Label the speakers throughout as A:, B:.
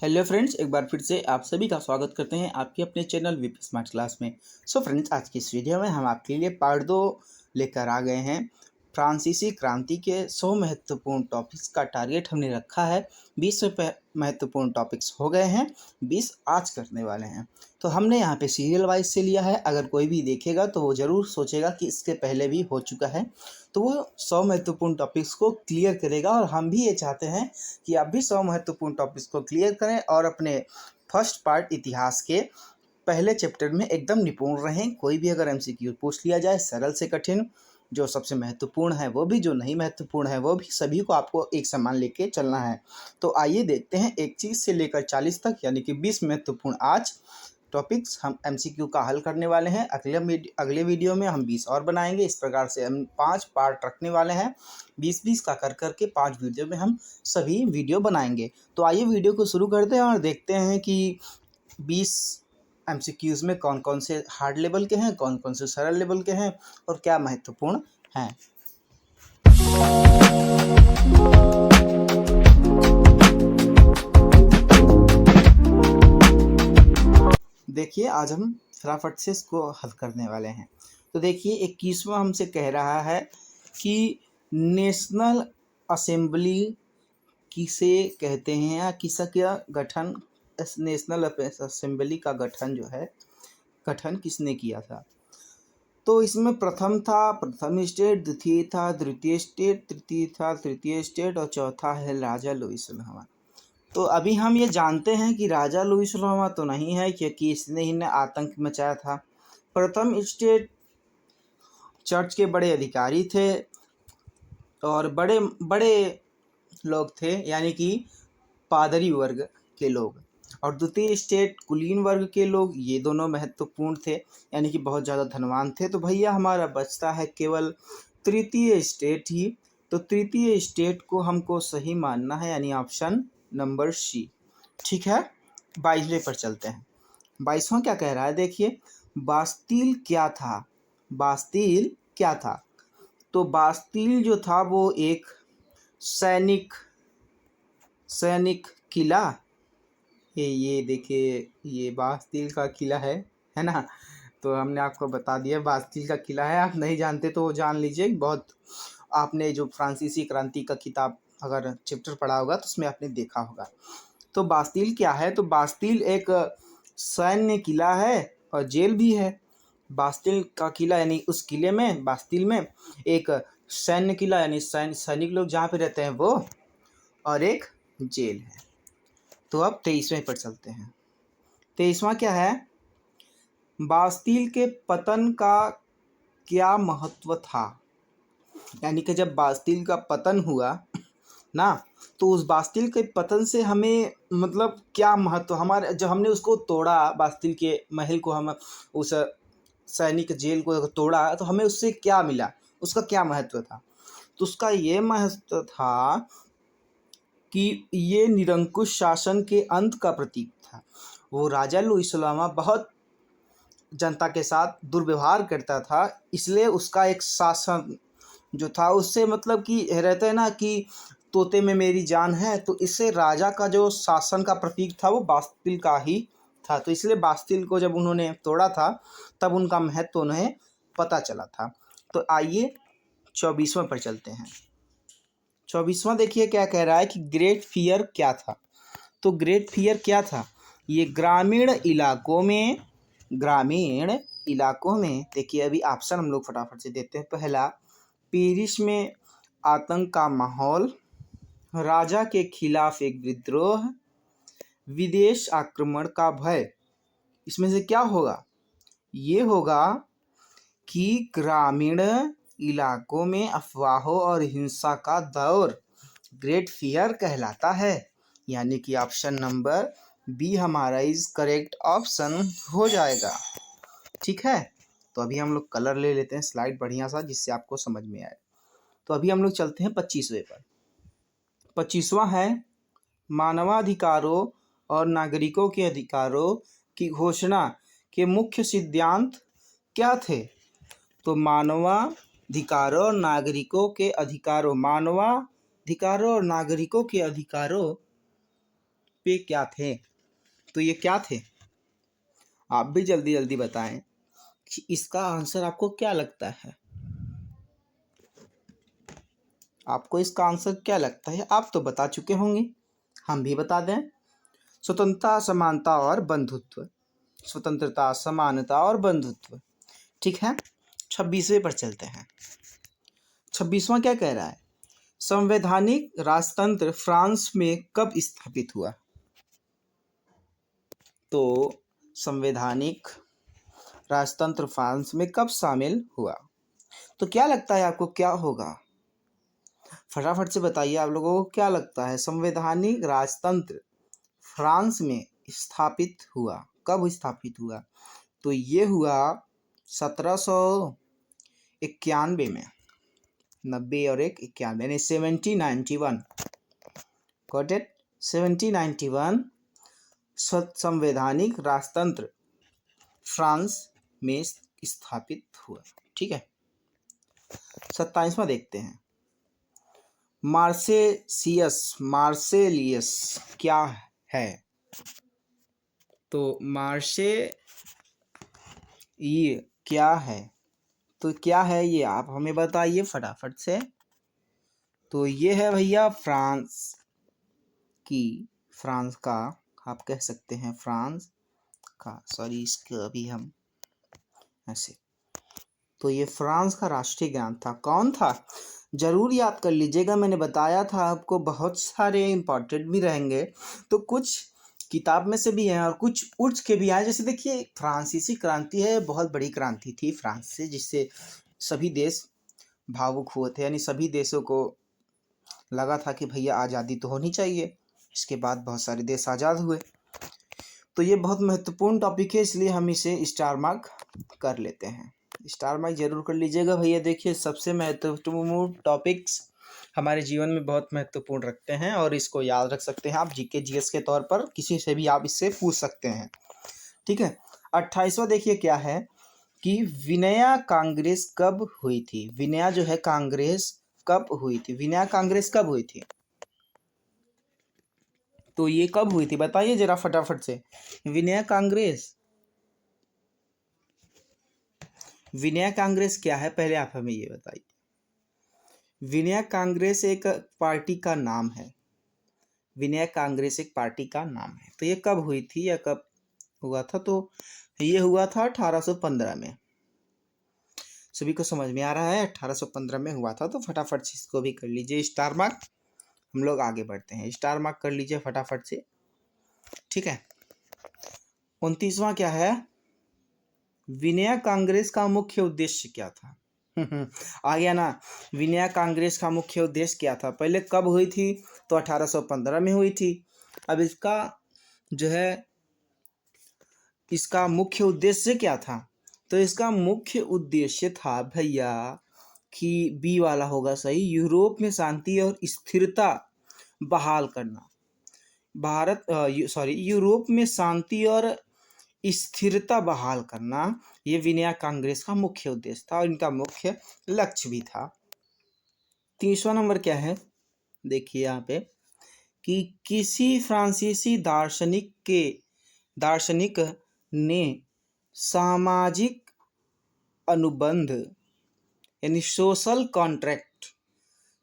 A: Hello friends, एक बार फिर से आप सभी का स्वागत करते हैं आपके अपने चैनल वीपी स्मार्ट क्लास में। फ्रेंड्स, आज की इस वीडियो में हम आपके लिए पार्ट 2 लेकर आ गए हैं। फ्रांसीसी क्रांति के 100 महत्वपूर्ण टॉपिक्स का टारगेट हमने रखा है। 20 महत्वपूर्ण टॉपिक्स हो गए हैं, 20 आज करने वाले हैं। तो हमने यहाँ पे सीरियल वाइज से लिया है। अगर कोई भी देखेगा तो वो ज़रूर सोचेगा कि इसके पहले भी हो चुका है, तो वो 100 महत्वपूर्ण टॉपिक्स को क्लियर करेगा। और हम भी ये चाहते हैं कि आप भी 100 महत्वपूर्ण टॉपिक्स को क्लियर करें और अपने फर्स्ट पार्ट इतिहास के पहले चैप्टर में एकदम निपुण रहें। कोई भी अगर एमसीक्यू पूछ लिया जाए, सरल से कठिन, जो सबसे महत्वपूर्ण है वो भी, जो नहीं महत्वपूर्ण है वो भी, सभी को आपको एक समान लेके चलना है। तो आइए देखते हैं 21 से लेकर 40 तक, यानी कि 20 महत्वपूर्ण आज टॉपिक्स हम एमसीक्यू का हल करने वाले हैं। अगले वीडियो में हम 20 और बनाएंगे। इस प्रकार से हम 5 पार्ट रखने वाले हैं। 20-20 का कर करके 5 वीडियो में हम सभी वीडियो बनाएंगे। तो आइए वीडियो को शुरू करते हैं और देखते हैं कि 20 एमसीक्यूज़ में कौन कौन से हार्ड लेवल के हैं, कौन कौन से सरल लेवल के हैं और क्या महत्वपूर्ण हैं। देखिए, आज हम फटाफट से इसको हल करने वाले हैं। तो देखिए, 21वां हमसे कह रहा है कि नेशनल असेंबली किसे कहते हैं या किसका गठन, नेशनल असेंबली का गठन जो है, गठन किसने किया था। तो इसमें प्रथम था प्रथम स्टेट, द्वितीय था द्वितीय स्टेट, तृतीय था तृतीय स्टेट और चौथा है राजा लुईस लोहामा। तो अभी हम ये जानते हैं कि राजा लुईस लोहामा तो नहीं है, क्योंकि इसने ही ने आतंक मचाया था। प्रथम स्टेट चर्च के बड़े अधिकारी थे और बड़े बड़े लोग थे, यानी कि पादरी वर्ग के लोग। और द्वितीय स्टेट कुलीन वर्ग के लोग, ये दोनों महत्वपूर्ण थे, यानी कि बहुत ज़्यादा धनवान थे। तो भैया हमारा बचता है केवल तृतीय स्टेट ही। तो तृतीय स्टेट को हमको सही मानना है, यानी ऑप्शन नंबर सी। ठीक है, 22वें पर चलते हैं। 22वां क्या कह रहा है, देखिए, बास्तील क्या था। बास्तील क्या था? तो बास्तील जो था वो एक सैनिक किला। ये देखिए, ये बास्तील का किला है ना। तो हमने आपको बता दिया बास्तील का किला है। आप नहीं जानते तो जान लीजिए। बहुत आपने जो फ्रांसीसी क्रांति का किताब अगर चैप्टर पढ़ा होगा तो उसमें आपने देखा होगा। तो बास्तील क्या है? तो बास्तील एक सैन्य किला है और जेल भी है। बास्तील का किला यानी उस किले में, बास्तील में एक सैन्य किला यानी सैनिक लोग जहाँ पे रहते हैं वो, और एक जेल है। तो अब 23वें पर चलते हैं। 23वां क्या है? बास्तील के पतन का क्या महत्व था। यानी कि जब बास्तील का पतन हुआ ना, तो उस बास्तील के पतन से हमें मतलब क्या महत्व, हमारे जब हमने उसको तोड़ा, बास्तील के महल को, हम उस सैनिक जेल को तोड़ा, तो हमें उससे क्या मिला, उसका क्या महत्व था। तो उसका ये महत्व था कि ये निरंकुश शासन के अंत का प्रतीक था। वो राजा लुईस लोहामा बहुत जनता के साथ दुर्व्यवहार करता था, इसलिए उसका एक शासन जो था उससे मतलब कि रहते हैं ना कि तोते में मेरी जान है, तो इससे राजा का जो शासन का प्रतीक था वो बास्तील का ही था। तो इसलिए बास्तील को जब उन्होंने तोड़ा था तब उनका महत्व उन्हें पता चला था। तो आइए 24वां पर चलते हैं। 24वां देखिए क्या कह रहा है कि ग्रेट फियर क्या था। तो ग्रेट फियर क्या था? ये ग्रामीण इलाकों में देखिए, अभी ऑप्शन हम लोग फटाफट से देते हैं। पहला, पेरिस में आतंक का माहौल, राजा के खिलाफ एक विद्रोह, विदेश आक्रमण का भय। इसमें से क्या होगा? ये होगा कि ग्रामीण इलाकों में अफवाहों और हिंसा का दौर ग्रेट फियर कहलाता है। यानी कि ऑप्शन नंबर बी हमारा इज करेक्ट ऑप्शन हो जाएगा। ठीक है, तो अभी हम लोग कलर ले लेते हैं स्लाइड बढ़िया सा, जिससे आपको समझ में आए। तो अभी हम लोग चलते हैं 25वें पर। 25वां है मानवाधिकारों और नागरिकों के अधिकारों की घोषणा के मुख्य सिद्धांत क्या थे। तो मानवाधिकारों और नागरिकों के अधिकारों पे क्या थे? तो ये क्या थे? आप भी जल्दी जल्दी बताएं कि इसका आंसर आपको क्या लगता है। आपको इसका आंसर क्या लगता है? आप तो बता चुके होंगे, हम भी बता दें। स्वतंत्रता, समानता और बंधुत्व। स्वतंत्रता, समानता और बंधुत्व। ठीक है, 26वें पर चलते हैं। 26वां क्या कह रहा है? संवैधानिक राजतंत्र फ्रांस में कब स्थापित हुआ? तो संवैधानिक राजतंत्र फ्रांस में कब शामिल हुआ? तो क्या लगता है आपको, क्या होगा? फटाफट से बताइए, आप लोगों को क्या लगता है? संवैधानिक राजतंत्र फ्रांस में स्थापित हुआ, कब स्थापित हुआ? तो ये हुआ 1791 में। 90 और 1 91 यानी 1791। Got it? 1791 संवैधानिक राजतंत्र फ्रांस में स्थापित हुआ। ठीक है, 27वां देखते हैं। मार्सेलियस क्या है? तो ये क्या है? तो क्या है ये, आप हमें बताइए फटाफट से। तो ये है भैया फ्रांस का, आप कह सकते हैं फ्रांस का, सॉरी इसका अभी हम ऐसे, तो ये फ्रांस का राष्ट्रीय गान था। कौन था? जरूर याद कर लीजिएगा, मैंने बताया था आपको बहुत सारे इंपॉर्टेंट भी रहेंगे, तो कुछ किताब में से भी हैं और कुछ उठ के भी आए। जैसे देखिए, फ्रांसीसी क्रांति है, बहुत बड़ी क्रांति थी फ्रांस से, जिससे सभी देश भावुक हुए थे, यानी सभी देशों को लगा था कि भैया आज़ादी तो होनी चाहिए। इसके बाद बहुत सारे देश आज़ाद हुए। तो ये बहुत महत्वपूर्ण टॉपिक है, इसलिए हम इसे स्टार मार्क कर लेते हैं। स्टार मार्क जरूर कर लीजिएगा भैया। देखिए, सबसे महत्वपूर्ण टॉपिक्स हमारे जीवन में बहुत महत्वपूर्ण रखते हैं और इसको याद रख सकते हैं आप जीके जीएस के तौर पर, किसी से भी आप इससे पूछ सकते हैं। ठीक है, 28वां देखिए क्या है कि विनया कांग्रेस कब हुई थी? विनया जो है कांग्रेस कब हुई थी? विनया कांग्रेस कब हुई थी? तो ये कब हुई थी बताइए जरा फटाफट से। विनया कांग्रेस क्या है, पहले आप हमें ये बताइए। विनया कांग्रेस एक पार्टी का नाम है। विनया कांग्रेस एक पार्टी का नाम है। तो ये कब हुई थी या कब हुआ था? तो ये हुआ था 1815 में। सभी को समझ में आ रहा है? 1815 में हुआ था। तो फटाफट से इसको भी कर लीजिए स्टार मार्क। हम लोग आगे बढ़ते हैं, स्टार मार्क कर लीजिए फटाफट से। ठीक है, 29वां क्या है? विनया कांग्रेस का मुख्य उद्देश्य क्या था? आ गया ना? विनया कांग्रेस का मुख्य उद्देश्य क्या था? पहले कब हुई थी? तो 1815 में हुई थी। अब इसका जो है, इसका मुख्य उद्देश्य क्या था? तो इसका मुख्य उद्देश्य था भैया कि बी वाला होगा सही, यूरोप में शांति और स्थिरता बहाल करना। यूरोप में शांति और स्थिरता बहाल करना, ये विनया कांग्रेस का मुख्य उद्देश्य था और इनका मुख्य लक्ष्य भी था। 30वां नंबर क्या है? देखिए यहाँ पे कि किसी फ्रांसीसी दार्शनिक ने सामाजिक अनुबंध यानी सोशल कॉन्ट्रैक्ट,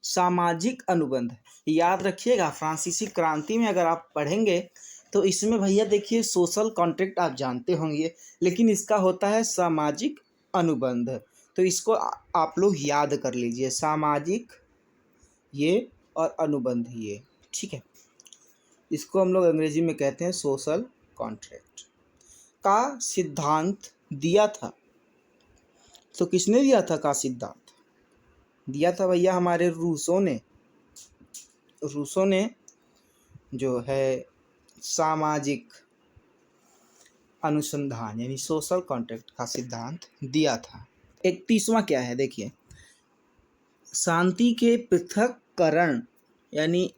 A: सामाजिक अनुबंध, याद रखिएगा फ्रांसीसी क्रांति में अगर आप पढ़ेंगे तो इसमें भैया देखिए सोशल कॉन्ट्रैक्ट आप जानते होंगे, लेकिन इसका होता है सामाजिक अनुबंध। तो इसको आप लोग याद कर लीजिए, सामाजिक ये और अनुबंध ये। ठीक है, इसको हम लोग अंग्रेजी में कहते हैं सोशल कॉन्ट्रैक्ट का सिद्धांत दिया था। तो किसने दिया था का सिद्धांत? दिया था भैया हमारे रूसों ने जो है सामाजिक अनुसंधान यानी सोशल कॉन्ट्रैक्ट का सिद्धांत दिया था। 31वां क्या है? देखिए, शांति के पृथक्करण यानी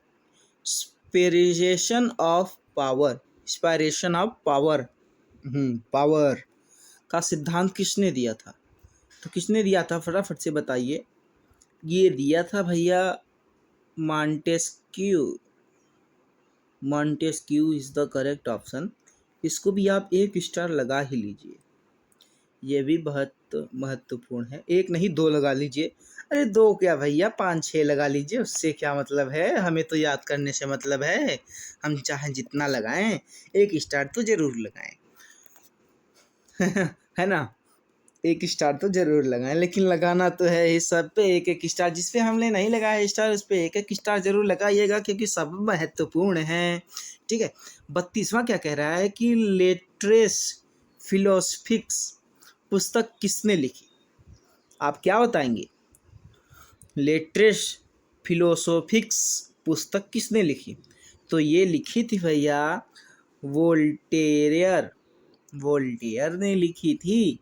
A: स्पेरेशन ऑफ पावर पावर का सिद्धांत किसने दिया था? तो किसने दिया था फटाफट से बताइए। ये दिया था भैया Montesquieu. Montesquieu is the correct option. इसको भी आप 1 स्टार लगा ही लीजिए, ये भी बहुत महत्वपूर्ण है। 1 नहीं 2 लगा लीजिए। अरे 2 क्या भैया, 5-6 लगा लीजिए, उससे क्या मतलब है, हमें तो याद करने से मतलब है। हम चाहे जितना लगाएं, 1 स्टार तो ज़रूर लगाएं। है ना, 1 स्टार तो ज़रूर लगाएं, लेकिन लगाना तो है इस सब पे 1-1 स्टार। जिस पे हमने नहीं लगाया स्टार, उस पे 1-1 स्टार ज़रूर लगाइएगा, क्योंकि सब महत्वपूर्ण हैं। ठीक है। 32वां क्या कह रहा है कि लेट्रेस फिलोसफिक्स पुस्तक किसने लिखी? आप क्या बताएंगे? लेट्रेस फिलोसोफिक्स पुस्तक किसने लिखी? तो ये लिखी थी भैया वोल्टेयर। वोल्टेयर ने लिखी थी।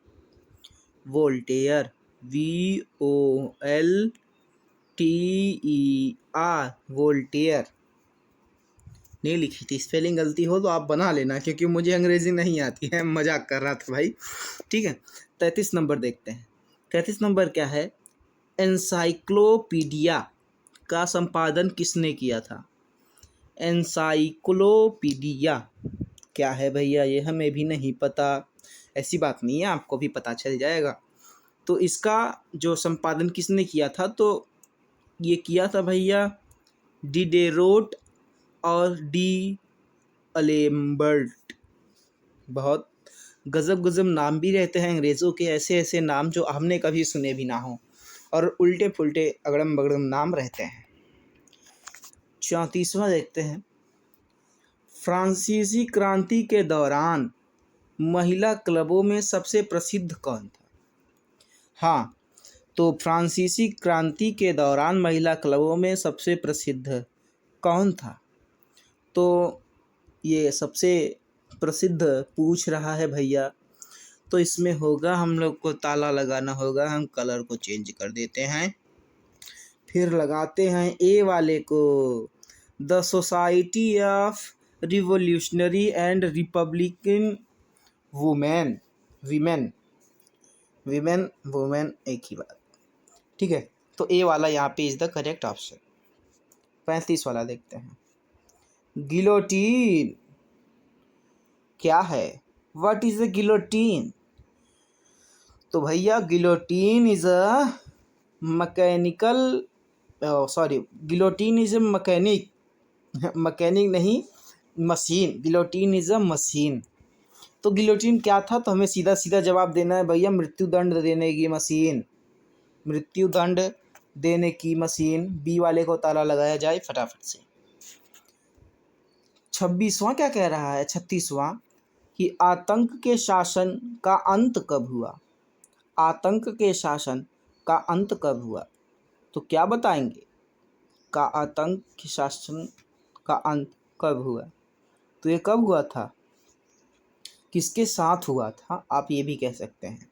A: वोल्टेयर, VOLTER, वोल्टेयर ने लिखी थी। स्पेलिंग गलती हो तो आप बना लेना, क्योंकि मुझे अंग्रेजी नहीं आती है, मजाक कर रहा था भाई। ठीक है। 33 नंबर देखते हैं। 33 नंबर क्या है? एनसाइक्लोपीडिया का संपादन किसने किया था? एनसाइक्लोपीडिया क्या है भैया, ये हमें भी नहीं पता। ऐसी बात नहीं है, आपको भी पता चल जाएगा। तो इसका जो संपादन किसने किया था, तो ये किया था भैया डिडेरोट और डी अलेम्बर्ट। बहुत गजब गजब नाम भी रहते हैं अंग्रेज़ों के, ऐसे ऐसे नाम जो हमने कभी सुने भी ना हो, और उल्टे पुल्टे अगड़म बगड़म नाम रहते हैं। 34वां देखते हैं। फ्रांसीसी क्रांति के दौरान महिला क्लबों में सबसे प्रसिद्ध कौन था? हाँ, तो फ्रांसीसी क्रांति के दौरान महिला क्लबों में सबसे प्रसिद्ध कौन था? तो ये सबसे प्रसिद्ध पूछ रहा है भैया, तो इसमें होगा, हम लोग को ताला लगाना होगा। हम कलर को चेंज कर देते हैं, फिर लगाते हैं ए वाले को। The society of revolutionary and Republican women. Women women women एक ही बात। ठीक है। तो ए वाला यहाँ पे इज़ द करेक्ट ऑप्शन। 35 वाला देखते हैं। गिलोटीन क्या है? What is a guillotine? तो भैया guillotine is a mechanical, sorry, guillotine is a mechanic, mechanic नहीं, machine. Guillotine is a machine. तो गिलोटीन क्या था? तो हमें सीधा सीधा जवाब देना है भैया, मृत्युदंड देने की मशीन। मृत्युदंड देने की मशीन। बी वाले को ताला लगाया जाए फटाफट से। 26वां क्या कह रहा है? 36वां कि आतंक के शासन का अंत कब हुआ? आतंक के शासन का अंत कब हुआ? तो क्या बताएंगे? का आतंक के शासन का अंत कब हुआ? तो ये कब हुआ था? किसके साथ हुआ था? आप ये भी कह सकते हैं।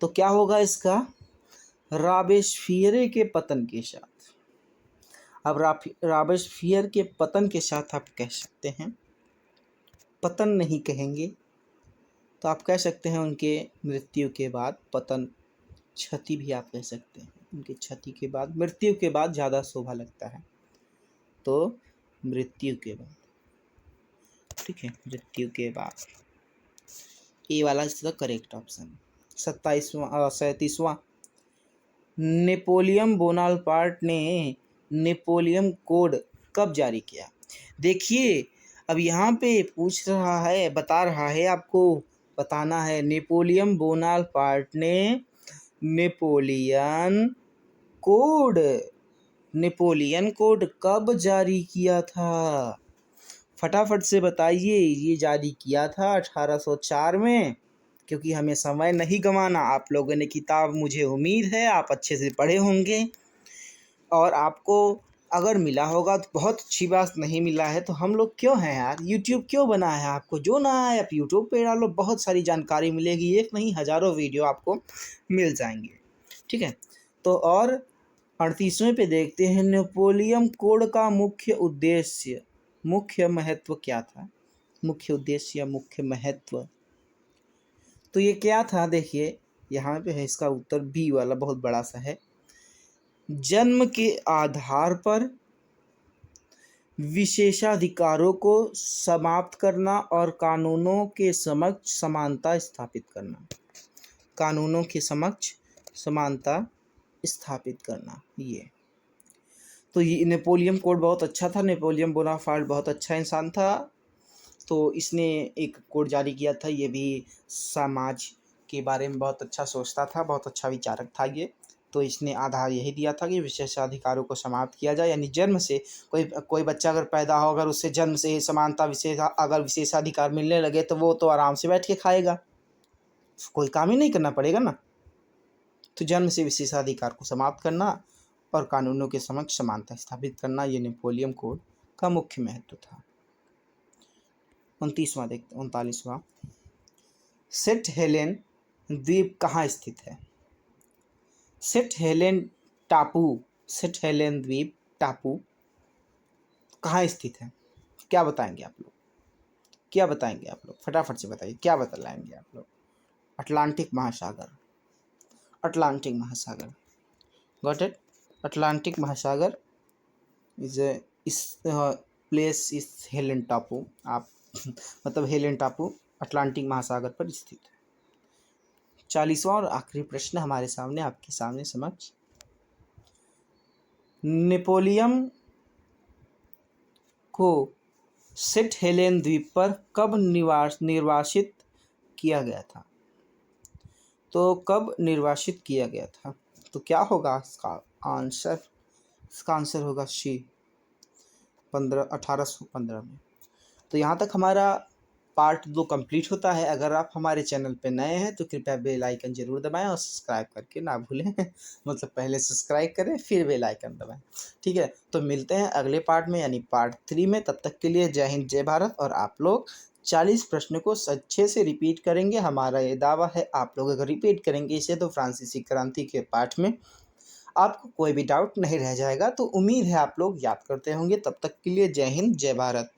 A: तो क्या होगा इसका? रॉबेस्पियर के पतन के साथ। अब रॉबेस्पियर के पतन के साथ आप कह सकते हैं, पतन नहीं कहेंगे, तो आप कह सकते हैं उनके मृत्यु के बाद पतन, क्षति भी आप कह सकते हैं। उनकी क्षति के बाद, मृत्यु के बाद ज़्यादा शोभा लगता है, तो मृत्यु के बाद। ठीक है, मृत्यु के बाद। ए वाला इज द करेक्ट ऑप्शन। 37वां नेपोलियन बोनापार्ट ने नेपोलियन कोड कब जारी किया? देखिए, अब यहाँ पे पूछ रहा है, बता रहा है, आपको बताना है। नेपोलियन बोनापार्ट ने नेपोलियन कोड, नेपोलियन कोड कब जारी किया था? फटाफट से बताइए। ये जारी किया था 1804 में, क्योंकि हमें समय नहीं गंवाना। आप लोगों ने किताब, मुझे उम्मीद है आप अच्छे से पढ़े होंगे, और आपको अगर मिला होगा तो बहुत अच्छी बात, नहीं मिला है तो हम लोग क्यों हैं यार? यूट्यूब क्यों बना है? आपको जो ना है आप यूट्यूब पे डालो, बहुत सारी जानकारी मिलेगी। एक नहीं हज़ारों वीडियो आपको मिल जाएंगे। ठीक है। तो और 38वें पे देखते हैं, नेपोलियन कोड का मुख्य उद्देश्य, मुख्य महत्व क्या था? मुख्य उद्देश्य या मुख्य महत्व, तो ये क्या था? देखिए यहाँ पे है इसका उत्तर, बी वाला बहुत बड़ा सा है। जन्म के आधार पर विशेषाधिकारों को समाप्त करना और कानूनों के समक्ष समानता स्थापित करना। कानूनों के समक्ष समानता स्थापित करना। ये तो ये नेपोलियन कोड बहुत अच्छा था। नेपोलियन बोनापार्ट बहुत अच्छा इंसान था, तो इसने एक कोड जारी किया था। ये भी समाज के बारे में बहुत अच्छा सोचता था, बहुत अच्छा विचारक था ये। तो इसने आधार यही दिया था कि विशेषाधिकारों को समाप्त किया जाए, यानी जन्म से कोई बच्चा अगर पैदा हो, अगर उससे जन्म से समानता अगर विशेषाधिकार मिलने लगे तो वो तो आराम से बैठ के खाएगा, कोई काम ही नहीं करना पड़ेगा ना। तो जन्म से विशेषाधिकार को समाप्त करना और कानूनों के समक्ष समानता स्थापित करना, ये नेपोलियन कोड का मुख्य महत्व था। 39वां सेंट हेलेन द्वीप कहाँ स्थित है? सेंट हेलेन द्वीप टापू कहाँ स्थित है? क्या बताएंगे आप लोग? फटाफट से बताइए, क्या बतलाएंगे आप लोग? अटलांटिक महासागर। Got it? अटलांटिक महासागर इस प्लेस इस हेलेन टापू, आप मतलब हेलेन टापू अटलांटिक महासागर पर स्थित है। 40वां और आखिरी प्रश्न हमारे सामने, आपके सामने समक्ष, नेपोलियन को सेंट हेलेन द्वीप पर कब निर्वासित किया गया था? तो कब निर्वासित किया गया था? तो क्या होगा इसका आंसर? इसका आंसर होगा सी, 1815 में। तो यहाँ तक हमारा पार्ट 2 कंप्लीट होता है। अगर आप हमारे चैनल पे नए हैं तो कृपया बेल आइकन जरूर दबाएं और सब्सक्राइब करके ना भूलें मतलब पहले सब्सक्राइब करें फिर बेल आइकन दबाएं, ठीक है। तो मिलते हैं अगले पार्ट में, यानी पार्ट 3 में। तब तक के लिए जय हिंद, जय भारत। और आप लोग 40 प्रश्न को अच्छे से रिपीट करेंगे, हमारा ये दावा है। आप लोग अगर रिपीट करेंगे इसे तो फ्रांसीसी क्रांति के पाठ में आपको कोई भी डाउट नहीं रह जाएगा। तो उम्मीद है आप लोग याद करते होंगे। तब तक के लिए जय हिंद, जय भारत।